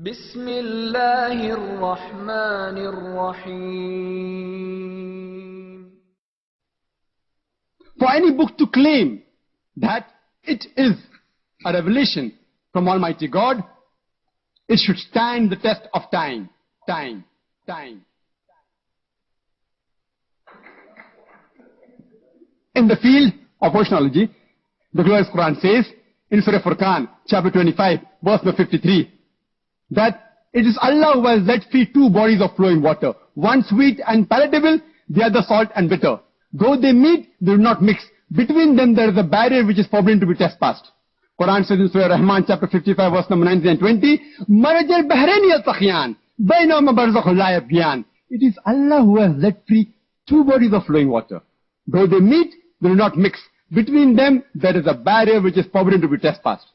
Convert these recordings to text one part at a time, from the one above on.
بسم الله الرحمن الرحيم. For any book to claim that it is a revelation from Almighty God, it should stand the test of time. In the field of oceanology, the glorious Quran says in Surah Furqan, chapter 25, verse number 53, that it is Allah who has let free two bodies of flowing water, one sweet and palatable, the other salt and bitter. Though they meet, they do not mix. Between them there is a barrier which is forbidden to be trespassed. Quran says in Surah Rahman, chapter 55, verse number 19 and 20, مَرَجَ الْبَحْرَيْنِ يَلْتَقِيَانِ بَيْنَهُمَا بَرْزَخٌ لَا يَبْغِيَانِ. It is Allah who has let free two bodies of flowing water. Though they meet, they do not mix. Between them there is a barrier which is forbidden to be trespassed.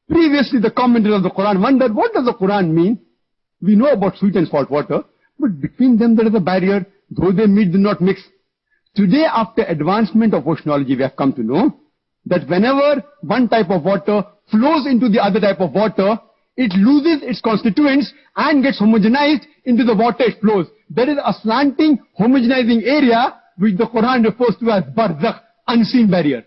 Previously the commentators of the Quran wondered, what does the Quran mean? We know about sweet and salt water, but between them there is a barrier. Though they meet, do not mix. Today, after advancement of oceanology, we have come to know that whenever one type of water flows into the other type of water, it loses its constituents and gets homogenized into the water it flows. There is a slanting homogenizing area which the Quran refers to as barzakh, unseen barrier.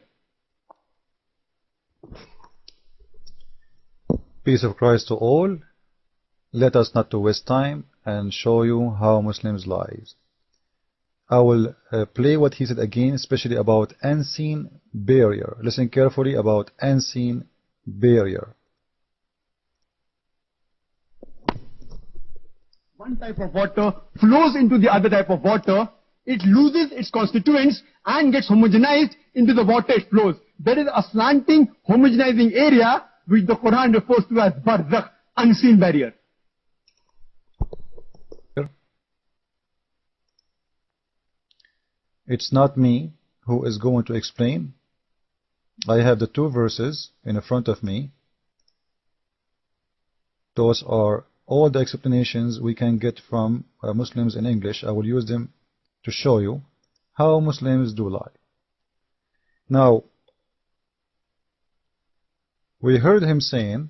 Peace of Christ to all. Let us not to waste time and show you how Muslims lies. I will play what he said again, especially about unseen barrier. Listen carefully about unseen barrier. One type of water flows into the other type of water, it loses its constituents and gets homogenized into the water it flows. There is a slanting homogenizing area which the Quran refers to as barzakh, unseen barrier. It's not me who is going to explain. I have the two verses in front of me. Those are all the explanations we can get from Muslims in English. I will use them to show you how Muslims do lie. Now, we heard him saying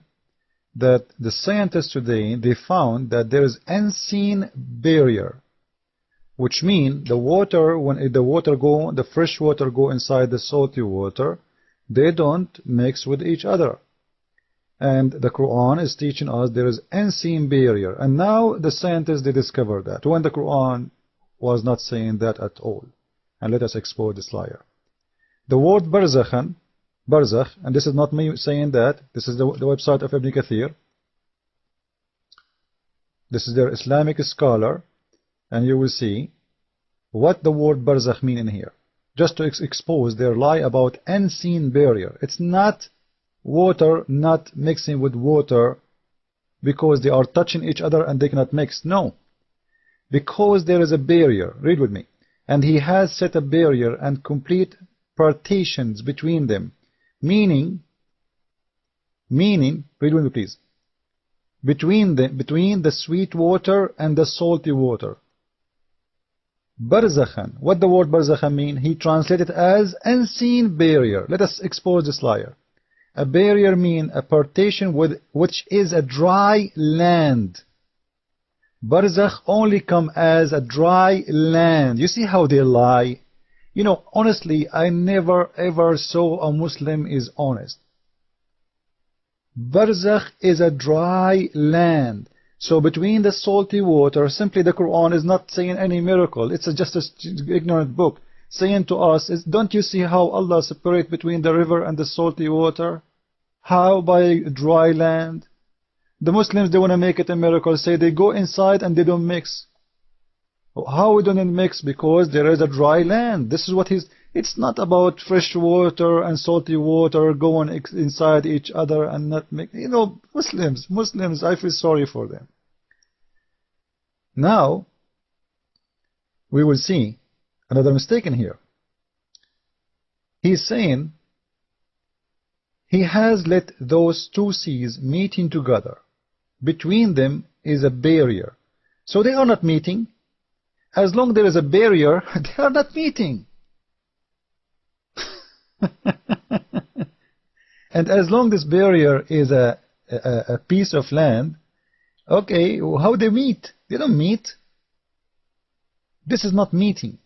that the scientists today, they found that there is unseen barrier, which means the water, when the fresh water go inside the salty water, they don't mix with each other. And the Quran is teaching us there is unseen barrier. And now the scientists, they discover that, when the Quran was not saying that at all. And let us expose this liar. The word barzakh, and this is not me saying that, this is the website of Ibn Kathir. This is their Islamic scholar, and you will see what the word barzakh mean in here, just to expose their lie about unseen barrier. It's not water not mixing with water because they are touching each other and they cannot mix. No, because there is a barrier. Read with me. And he has set a barrier and complete partitions between them, meaning, read with me please, between the sweet water and the salty water. Barzakhan. What the word barzakhan mean? He translated as unseen barrier. Let us expose this liar. A barrier mean a partition which is a dry land. Barzakh only come as a dry land. You see how they lie? You know, honestly, I never ever saw a Muslim is honest. Barzakh is a dry land. So between the salty water, simply the Quran is not saying any miracle. It's just an ignorant book saying to us, don't you see how Allah separates between the river and the salty water? How? By dry land. The Muslims, they want to make it a miracle, say they go inside and they don't mix. How we don't mix? Because there is a dry land. This is what it's not about fresh water and salty water going inside each other and not mix. You know, Muslims, I feel sorry for them. Now, we will see another mistake in here. He's saying he has let those two seas meeting together. Between them is a barrier. So they are not meeting. As long as there is a barrier, they are not meeting. And as long as this barrier is a piece of land, Okay, how they meet? They don't meet. This is not meeting.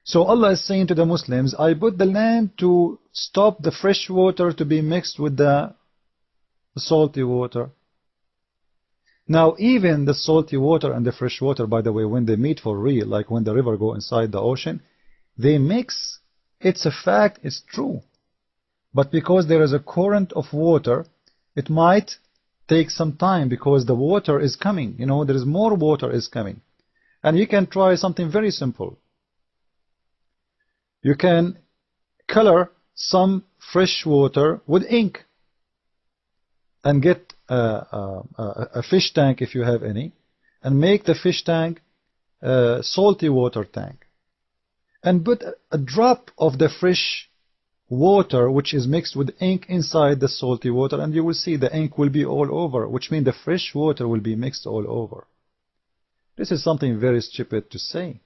So Allah is saying to the Muslims, I put the land to stop the fresh water to be mixed with the salty water. Now even the salty water and the fresh water, by the way, when they meet for real, like when the river go inside the ocean, they mix. It's a fact, it's true. But because there is a current of water, it might take some time because the water is coming. You know, there is more water is coming. And you can try something very simple. You can color some fresh water with ink and get a fish tank if you have any, and make the fish tank a salty water tank, and put a drop of the fresh water which is mixed with ink inside the salty water, and you will see the ink will be all over, which means the fresh water will be mixed all over. This is something very stupid to say.